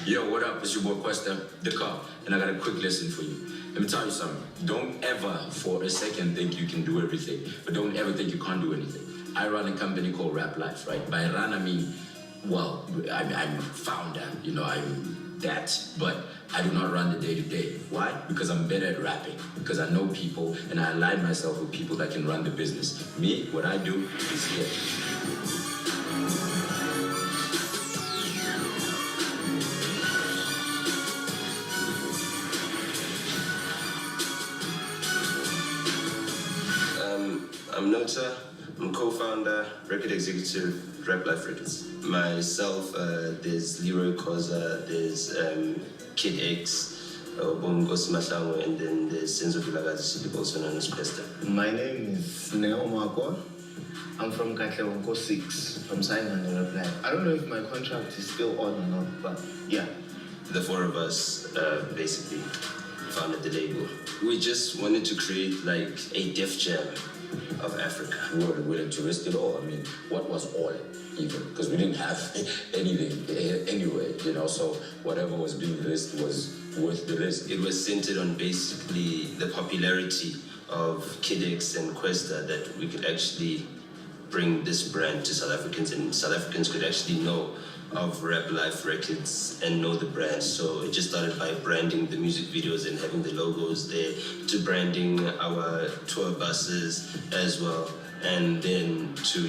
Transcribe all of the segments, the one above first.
Yo, what up? It's your boy Kwesta, the cop, and I got a quick lesson for you. Let me tell you something. Don't ever for a second think you can do everything, but don't ever think you can't do anything. I run a company called Raplyf, right? By run, I mean, well, I'm founder, I'm that, but I do not run the day-to-day. Why? Because I'm better at rapping, because I know people, and I align myself with people that can run the business. Me, what I do is here. I'm Nota, I'm co-founder, record executive, Raplyf Records. Myself, there's Leroy Koza, there's Kid X, Bongos Mahlango, and then there's Senzo Vilagazi, also known as Kwesta. My name is Makwa. I'm from Katlehonko 6, from signed under Raplyf. I don't know if my contract is still on or not, but yeah. The four of us basically founded the label. We just wanted to create like a Def Jam of Africa. We were willing to risk it all. I mean, what was all even? Because we didn't have anything anyway, so whatever was being risked was worth the risk. It was centered on basically the popularity of Kid X and Kwesta, that we could actually bring this brand to South Africans, and South Africans could actually know of Raplyf Records and know the brand. So it just started by branding the music videos and having the logos there, to branding our tour buses as well, and then to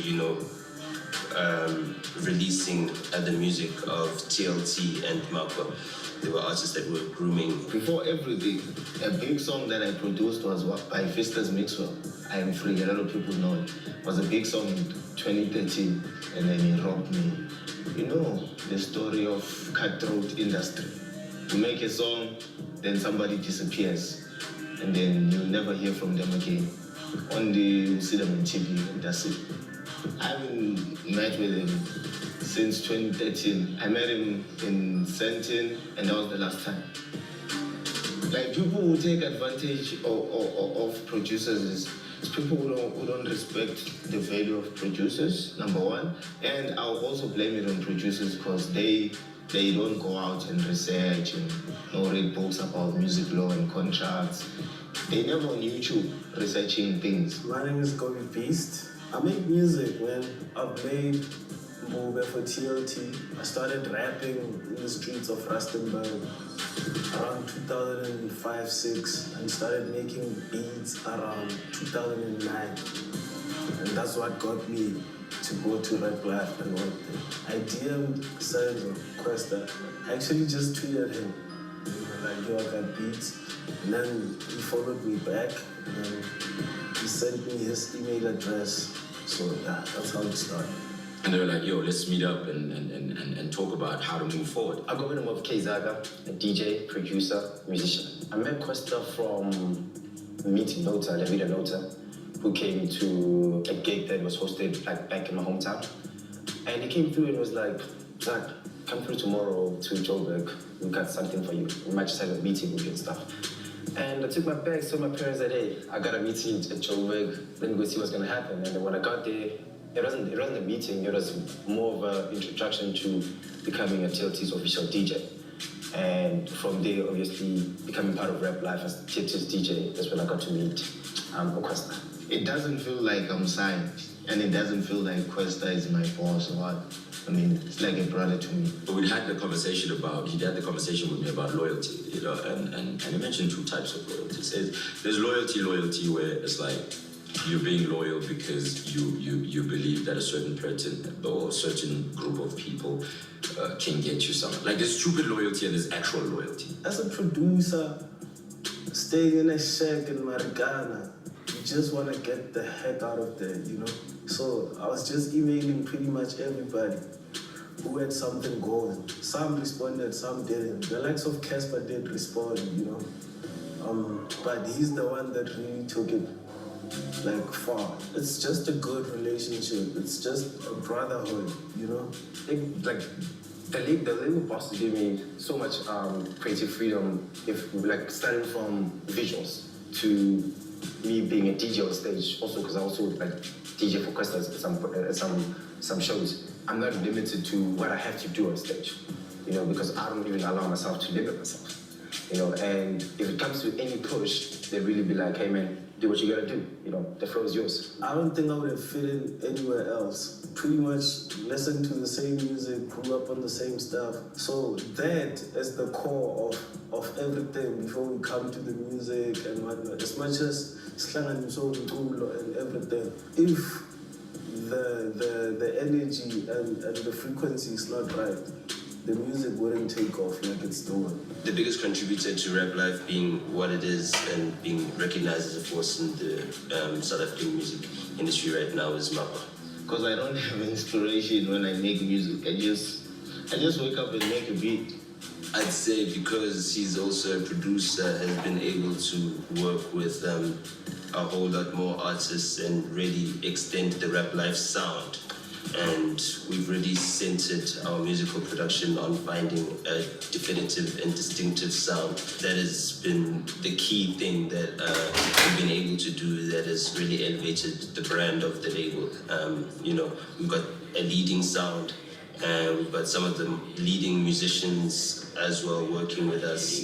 releasing the music of TLT and Makwa. They were artists that were grooming. Before everything, a big song that I produced was by Fista's Mixwell, I Am Free. A lot of people know it. It was a big song in 2013, and then he robbed me. You know the story of cutthroat industry. You make a song, then somebody disappears, and then you'll never hear from them again. Only you see them on TV, and that's it. I haven't met with him since 2013. I met him in Sentin, and that was the last time. Like, people who take advantage of producers is people who don't respect the value of producers, number one. And I'll also blame it on producers because they don't go out and research and read books about music law and contracts. They never on YouTube researching things. My name is Gobi Beast. I make music, man. I've made Move for TLT. I started rapping in the streets of Rustenburg around 2005-06, and started making beats around 2009. And that's what got me to go to Raplyf and work there. I DM'd Senzo Kwesta. I actually just tweeted him, like, yo, I got beats. And then he followed me back, and then he sent me his email address. So yeah, that's how it started. And they were like, yo, let's meet up and talk about how to move forward. I go by the name of Kzaga, a DJ, producer, musician. I met Kwesta from meeting Nota, Lavida Nota, who came to a gig that was hosted like back in my hometown. And he came through and was like, Zach, come through tomorrow to Joburg. We got something for you. We might just have a meeting with you and stuff. And I took my bags, told my parents that, hey, I got a meeting at Joburg. Let me go see what's gonna happen. And then when I got there, it wasn't a meeting, it was more of an introduction to becoming a TLT's official DJ. And from there, obviously, becoming part of Raplyf as TLT's DJ, that's when I got to meet Kwesta. It doesn't feel like I'm signed, and it doesn't feel like Kwesta is my boss or what. I mean, it's like a brother to me. But he had the conversation with me about loyalty, and he mentioned two types of loyalty. He says there's loyalty where it's like, you're being loyal because you believe that a certain person or a certain group of people can get you something. Like, there's stupid loyalty and there's actual loyalty. As a producer, staying in a shack in Marikana, you just want to get the heck out of there, So I was just emailing pretty much everybody who had something going. Some responded, some didn't. The likes of Casper did respond, but he's the one that really took it like far. It's just a good relationship. It's just a brotherhood, Like the label boss gave me so much creative freedom. If like starting from visuals to me being a DJ on stage, also because I also like DJ for Kwesta at some shows. I'm not limited to what I have to do on stage. you know, because I don't even allow myself to limit myself. You know, and if it comes to any push, they really be like, hey man, do what you gotta do. You know, the flow is yours. I don't think I would have fit in anywhere else. Pretty much listened to the same music, grew up on the same stuff. So that is the core of everything before we come to the music and whatnot. As much as Slanganiso and everything, if the energy and the frequency is not right, the music wouldn't take off like it's doing. The biggest contributor to Raplyf being what it is and being recognized as a force in the South African music industry right now is Makwa. Because I don't have inspiration when I make music. I just wake up and make a beat. I'd say because he's also a producer, has been able to work with a whole lot more artists and really extend the Raplyf sound. And we've really centered our musical production on finding a definitive and distinctive sound. That has been the key thing that we've been able to do that has really elevated the brand of the label. You know, we've got a leading sound, and we've got some of the leading musicians as well working with us.